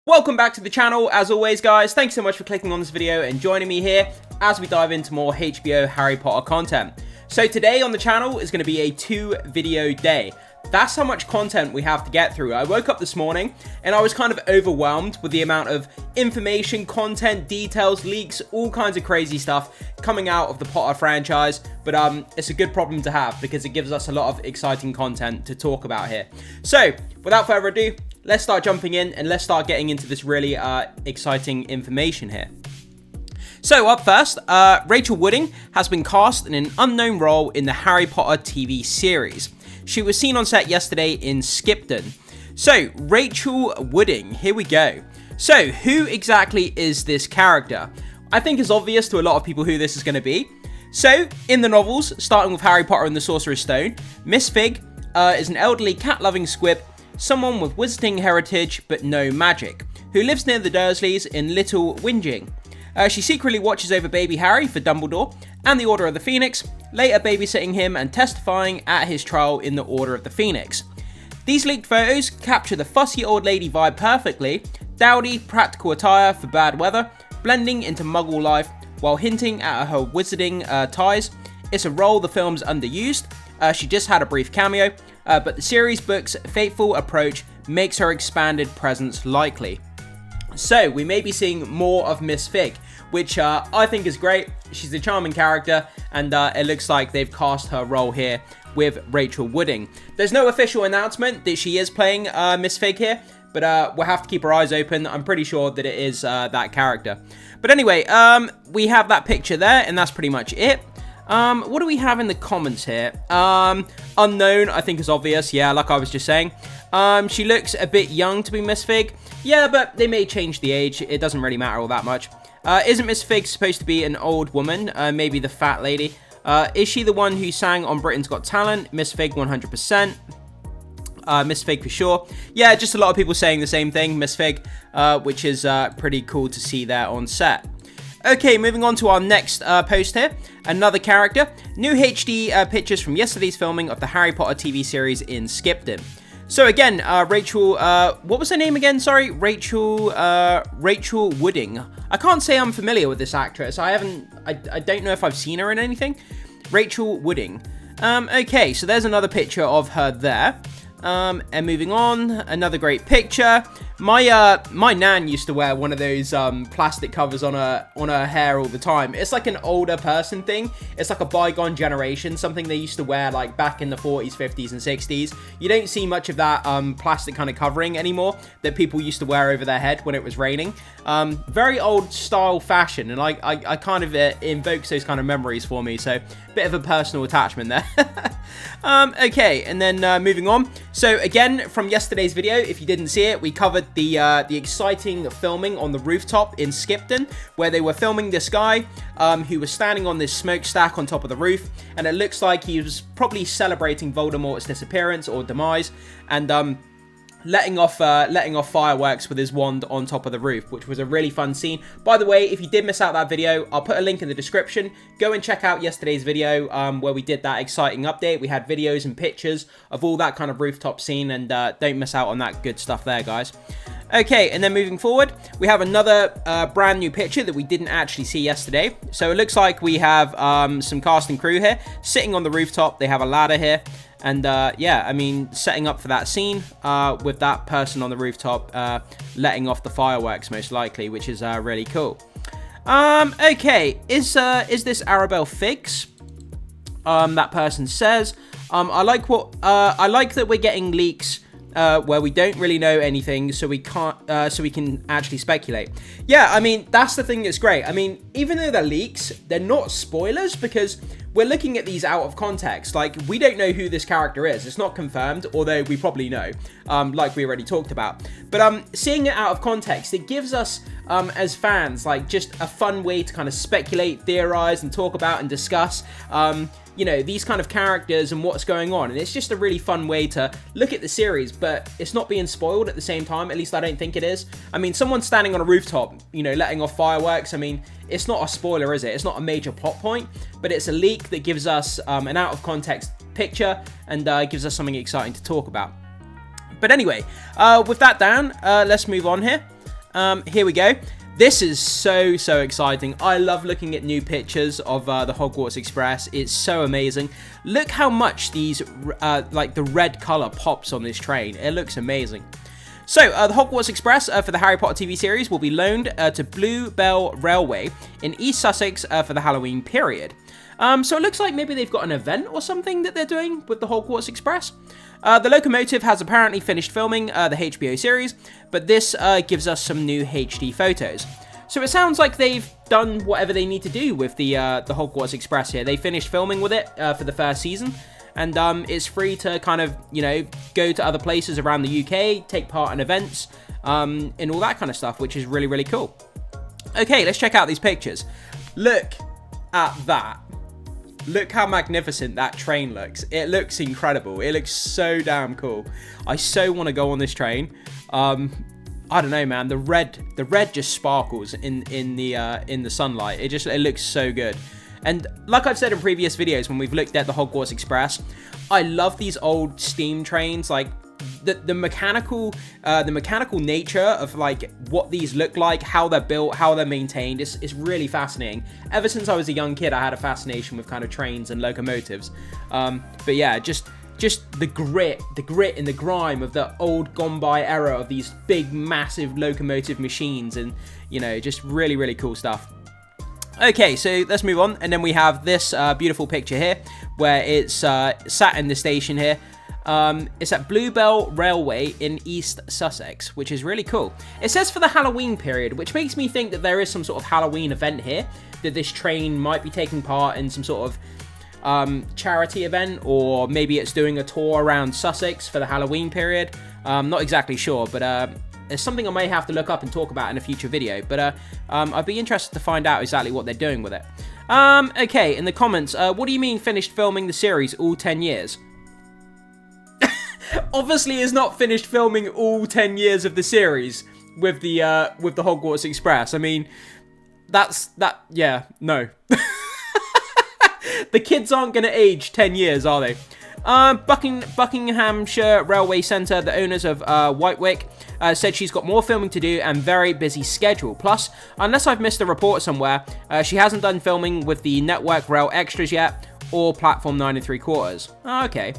Welcome back to the channel. As always, guys, thanks so much for clicking on this video and joining me here as we dive into more HBO Harry Potter content. So today on the channel is going to be a 2-video day. That's how much content we have to get through. I woke up this morning and I was kind of overwhelmed with the amount of information, content, details, leaks, all kinds of crazy stuff coming out of the Potter franchise. But it's a good problem to have because it gives us a lot of exciting content to talk about here. So without further ado, let's start jumping in and let's start getting into this really exciting information here. So up first, Rachel Wooding has been cast in an unknown role in the Harry Potter TV series. She was seen on set yesterday in Skipton. So, Rachel Wooding, here we go. So, who exactly is this character? I think it's obvious to a lot of people who this is going to be. So, in the novels, starting with Harry Potter and the Sorcerer's Stone, Miss Fig is an elderly cat-loving squib, someone with wizarding heritage but no magic, who lives near the Dursleys in Little Whinging. She secretly watches over baby Harry for Dumbledore and the Order of the Phoenix, later babysitting him and testifying at his trial in the Order of the Phoenix. These leaked photos capture the fussy old lady vibe perfectly, dowdy, practical attire for bad weather, blending into muggle life while hinting at her wizarding ties. It's a role the film's underused. She just had a brief cameo, but the series book's faithful approach makes her expanded presence likely. So, we may be seeing more of Miss Fig, which I think is great. She's a charming character, and it looks like they've cast her role here with Rachel Wooding. There's no official announcement that she is playing Miss Fig here, but we'll have to keep our eyes open. I'm pretty sure that it is that character. But anyway, we have that picture there, and that's pretty much it. What do we have in the comments here? Unknown, I think is obvious. Yeah, like I was just saying. She looks a bit young to be Miss Fig. Yeah, but they may change the age. It doesn't really matter all that much. Isn't Miss Fig supposed to be an old woman? Maybe the fat lady. Is she the one who sang on Britain's Got Talent? Miss Fig 100%. Miss Fig for sure. Yeah, just a lot of people saying the same thing, Miss Fig, which is pretty cool to see there on set. Okay, moving on to our next post here. Another character. New HD pictures from yesterday's filming of the Harry Potter TV series in Skipton. So again, Rachel, what was her name again? Sorry, Rachel Wooding. I can't say I'm familiar with this actress. I don't know if I've seen her in anything. Rachel Wooding. Okay, so there's another picture of her there. And moving on, another great picture. My nan used to wear one of those plastic covers on her hair all the time. It's like an older person thing. It's like a bygone generation, something they used to wear like back in the 40s, 50s, and 60s. You don't see much of that plastic kind of covering anymore that people used to wear over their head when it was raining. Very old style fashion, and I kind of invokes those kind of memories for me. So bit of a personal attachment there. Okay, and then moving on. So again, from yesterday's video, if you didn't see it, we covered the exciting filming on the rooftop in Skipton, where they were filming this guy who was standing on this smokestack on top of the roof, and it looks like he was probably celebrating Voldemort's disappearance or demise, and letting off fireworks with his wand on top of the roof, which was a really fun scene. By the way, if you did miss out that video, I'll put a link in the description. Go and check out yesterday's video where we did that exciting update. We had videos and pictures of all that kind of rooftop scene, and don't miss out on that good stuff there, guys. Okay, and then moving forward, we have another brand new picture that we didn't actually see yesterday. So it looks like we have some cast and crew here sitting on the rooftop. They have a ladder here. And yeah, I mean, setting up for that scene with that person on the rooftop letting off the fireworks, most likely, which is really cool. Okay, is this Arabella Figs? That person says. I like that we're getting leaks where we don't really know anything, so we can actually speculate. Yeah, I mean, that's the thing that's great. I mean, even though they're leaks, they're not spoilers because we're looking at these out of context. Like, we don't know who this character is. It's not confirmed, although we probably know, like we already talked about. But seeing it out of context, it gives us, as fans, like, just a fun way to kind of speculate, theorize, and talk about and discuss, you know, these kind of characters and what's going on. And it's just a really fun way to look at the series, but it's not being spoiled at the same time. At least I don't think it is. I mean, someone standing on a rooftop, you know, letting off fireworks. I mean, it's not a spoiler, is it? It's not a major plot point, but it's a leak that gives us an out of context picture and gives us something exciting to talk about. But anyway, with that down, let's move on here. Here we go. This is so exciting. I love looking at new pictures of the Hogwarts Express. It's so amazing. Look how much these, like the red color pops on this train. It looks amazing. So, the Hogwarts Express for the Harry Potter TV series will be loaned to Bluebell Railway in East Sussex for the Halloween period. So it looks like maybe they've got an event or something that they're doing with the Hogwarts Express. The locomotive has apparently finished filming the HBO series, but this gives us some new HD photos. So it sounds like they've done whatever they need to do with the Hogwarts Express here. They finished filming with it for the first season, and it's free to kind of, you know, go to other places around the UK, take part in events, and all that kind of stuff, which is really cool. Okay, let's check out these pictures. Look at that. Look how magnificent that train looks. It looks incredible. It looks so damn cool. I so want to go on this train. I don't know, man. The red just sparkles in the sunlight. It looks so good. And like I've said in previous videos when we've looked at the Hogwarts Express, I love these old steam trains. Like the mechanical nature of like what these look like, how they're built, how they're maintained. It's really fascinating. Ever since I was a young kid, I had a fascination with kind of trains and locomotives. But yeah, just the grit and the grime of the old gone by era of these big massive locomotive machines, and you know, just really cool stuff. Okay, so let's move on, and then we have this beautiful picture here where it's sat in the station here. It's at Bluebell Railway in East Sussex, which is really cool. It says for the Halloween period, which makes me think that there is some sort of Halloween event here, that this train might be taking part in some sort of charity event, or maybe it's doing a tour around Sussex for the Halloween period. Not exactly sure, but it's something I may have to look up and talk about in a future video, but I'd be interested to find out exactly what they're doing with it. Okay, in the comments, what do you mean finished filming the series all 10 years? Obviously, it's not finished filming all 10 years of the series with the Hogwarts Express. I mean, yeah, no. The kids aren't going to age 10 years, are they? Buckinghamshire Railway Centre, the owners of Whitewick, said she's got more filming to do and very busy schedule. Plus, unless I've missed a report somewhere, she hasn't done filming with the Network Rail Extras yet, or Platform 9 3/4. Oh, okay.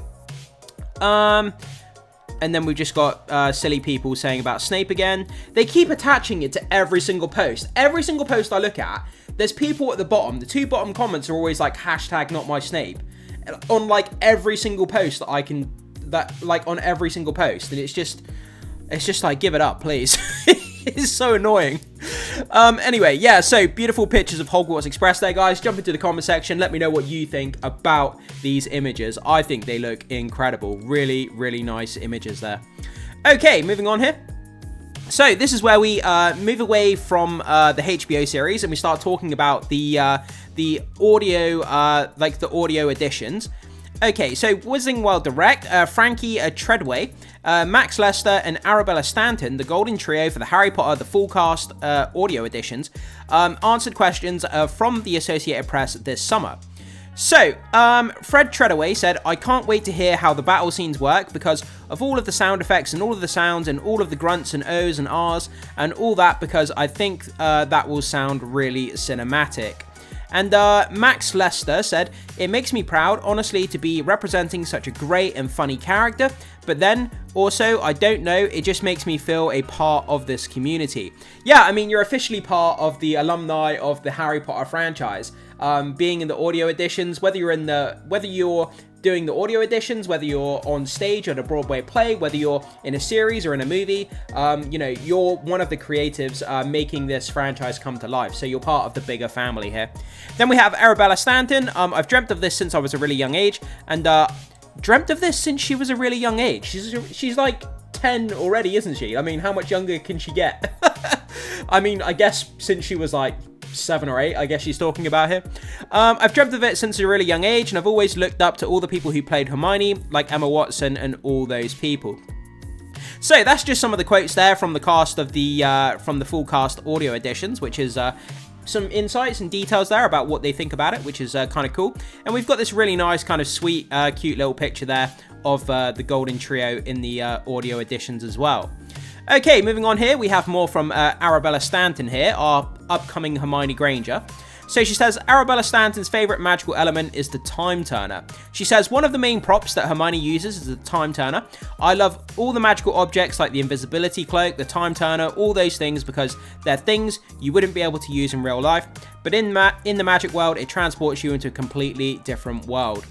And then we've just got silly people saying about Snape again. They keep attaching it to every single post. Every single post I look at, there's people at the bottom. The two bottom comments are always like hashtag not my Snape. On like every single post that I can, on every single post. And it's just like, give it up, please. It's so annoying. Anyway, yeah, so beautiful pictures of Hogwarts Express there, guys. Jump into the comment section. Let me know what you think about these images. I think they look incredible. Really nice images there. Okay, moving on here. So this is where we move away from the HBO series and we start talking about the audio, like the audio editions. Okay, so Wizarding World Direct, Frankie Treadway, Max Lester, and Arabella Stanton, the golden trio for the Harry Potter, the full cast audio editions, answered questions from the Associated Press this summer. So, Fred Treadway said, I can't wait to hear how the battle scenes work because of all of the sound effects and all of the sounds and all of the grunts and O's and R's and all that, because I think that will sound really cinematic. And Max Lester said, it makes me proud, honestly, to be representing such a great and funny character, but then also, I don't know, it just makes me feel a part of this community. Yeah, I mean, you're officially part of the alumni of the Harry Potter franchise. Being in the audio editions, whether you're doing the audio editions, whether you're on stage at a Broadway play, whether you're in a series or in a movie, you know, you're one of the creatives making this franchise come to life. So you're part of the bigger family here. Then we have Arabella Stanton. I've dreamt of this since I was a really young age, and dreamt of this since she was a really young age. She's like 10 already, isn't she? I mean, how much younger can she get? I mean, I guess since she was like 7 or 8, I guess she's talking about here. I've dreamt of it since a really young age, and I've always looked up to all the people who played Hermione, like Emma Watson and all those people. So that's just some of the quotes there from the cast of from the full cast audio editions, which is some insights and details there about what they think about it, which is kind of cool. And we've got this really nice kind of sweet, cute little picture there of the golden trio in the audio editions as well. Okay, moving on here, we have more from Arabella Stanton here, our upcoming Hermione Granger. So she says, Arabella Stanton's favourite magical element is the time turner. She says, one of the main props that Hermione uses is the time turner. I love all the magical objects like the invisibility cloak, the time turner, all those things because they're things you wouldn't be able to use in real life. But in the magic world, it transports you into a completely different world.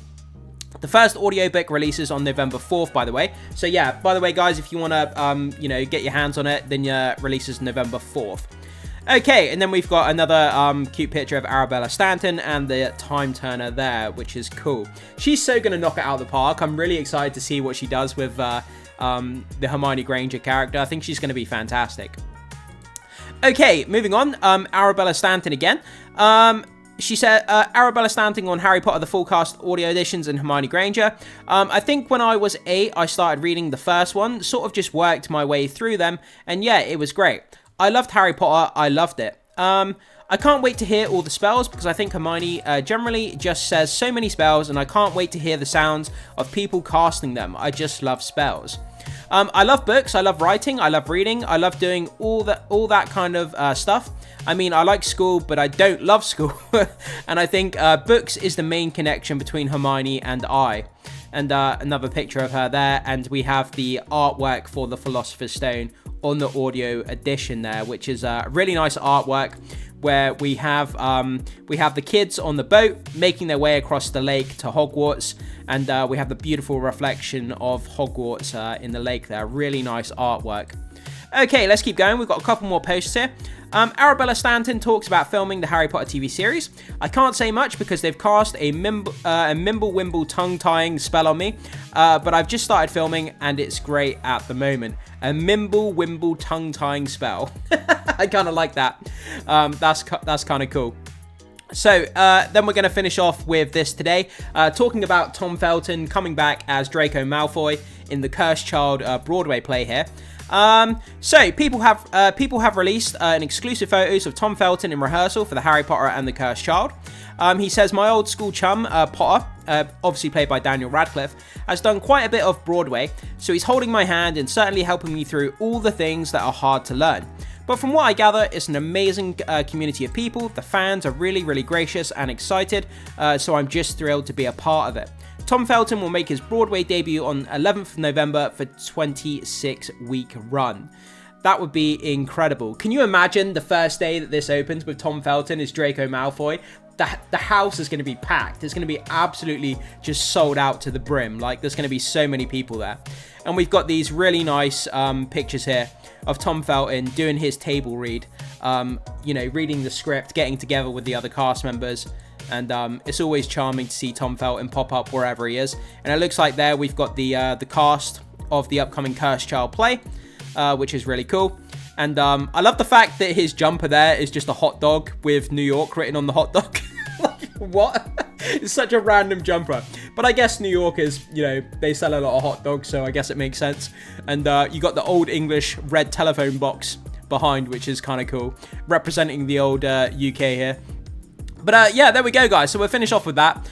The first audiobook releases on November 4th, by the way. So yeah, by the way, guys, if you want to, get your hands on it, then releases November 4th. Okay, and then we've got another cute picture of Arabella Stanton and the time turner there, which is cool. She's so going to knock it out of the park. I'm really excited to see what she does with the Hermione Granger character. I think she's going to be fantastic. Okay, moving on. Arabella Stanton again. She said, Arabella Stanton on Harry Potter, the full cast audio editions and Hermione Granger. I think when I was 8, I started reading the first one, sort of just worked my way through them, and yeah, it was great. I loved Harry Potter, I loved it. I can't wait to hear all the spells because I think Hermione generally just says so many spells and I can't wait to hear the sounds of people casting them. I just love spells. I love books, I love writing, I love reading, I love doing all that kind of stuff. I mean, I like school, but I don't love school. And I think books is the main connection between Hermione and I. And another picture of her there, and we have the artwork for the Philosopher's Stone on the audio edition there, which is a really nice artwork where we have the kids on the boat making their way across the lake to Hogwarts, and we have the beautiful reflection of Hogwarts in the lake there. Really nice artwork. Okay, let's keep going. We've got a couple more posts here. Arabella Stanton talks about filming the Harry Potter TV series. I can't say much because they've cast a Mimble-Wimble tongue-tying spell on me, but I've just started filming and it's great at the moment. A Mimble-Wimble tongue-tying spell. I kind of like that. That's kind of cool. So, then we're going to finish off with this today, talking about Tom Felton coming back as Draco Malfoy in the Cursed Child Broadway play here. So people have released an exclusive photos of Tom Felton in rehearsal for the Harry Potter and the Cursed Child. He says, my old school chum, Potter, obviously played by Daniel Radcliffe, has done quite a bit of Broadway, so he's holding my hand and certainly helping me through all the things that are hard to learn. But from what I gather, it's an amazing community of people. The fans are really, really gracious and excited, so I'm just thrilled to be a part of it. Tom Felton will make his Broadway debut on 11th of November for a 26-week run. That would be incredible. Can you imagine the first day that this opens with Tom Felton as Draco Malfoy? The house is going to be packed. It's going to be absolutely just sold out to the brim. Like, there's going to be so many people there. And we've got these really nice pictures here of Tom Felton doing his table read. Reading the script, getting together with the other cast members. And it's always charming to see Tom Felton pop up wherever he is. And it looks like there we've got the cast of the upcoming Cursed Child play, which is really cool. And I love the fact that his jumper there is just a hot dog with New York written on the hot dog. Like, what? It's such a random jumper. But I guess New York is, they sell a lot of hot dogs, so I guess it makes sense. And you got the old English red telephone box behind, which is kind of cool, representing the old UK here. But yeah, there we go, guys. So we'll finish off with that.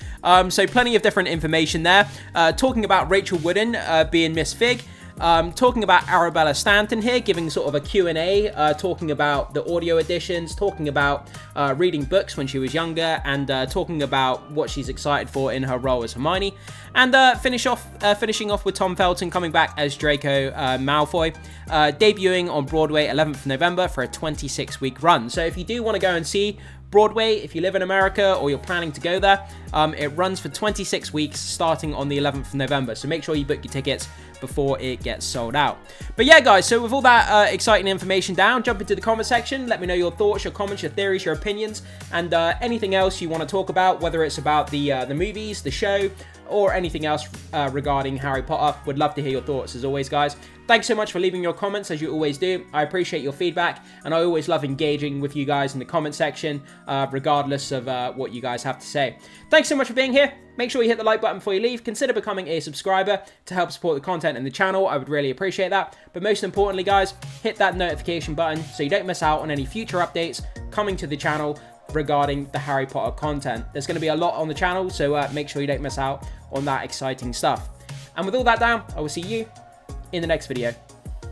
So plenty of different information there. Talking about Rachel Wooden being Miss Fig. Talking about Arabella Stanton here, giving sort of a Q&A, talking about the audio editions, talking about reading books when she was younger, and talking about what she's excited for in her role as Hermione. And finishing off with Tom Felton coming back as Draco Malfoy, debuting on Broadway 11th November for a 26-week run. So if you do want to go and see Broadway, if you live in America or you're planning to go there, it runs for 26 weeks starting on the 11th of November. So make sure you book your tickets before it gets sold out. But yeah, guys, so with all that exciting information down, jump into the comment section. Let me know your thoughts, your comments, your theories, your opinions, and anything else you want to talk about, whether it's about the movies, the show, or anything else regarding Harry Potter. Would love to hear your thoughts as always, guys. Thanks so much for leaving your comments, as you always do. I appreciate your feedback, and I always love engaging with you guys in the comment section, regardless of what you guys have to say. Thanks so much for being here. Make sure you hit the like button before you leave. Consider becoming a subscriber to help support the content in the channel. I would really appreciate that. But most importantly, guys, hit that notification button so you don't miss out on any future updates coming to the channel regarding the Harry Potter content. There's going to be a lot on the channel, so make sure you don't miss out on that exciting stuff. And with all that down, I will see you in the next video.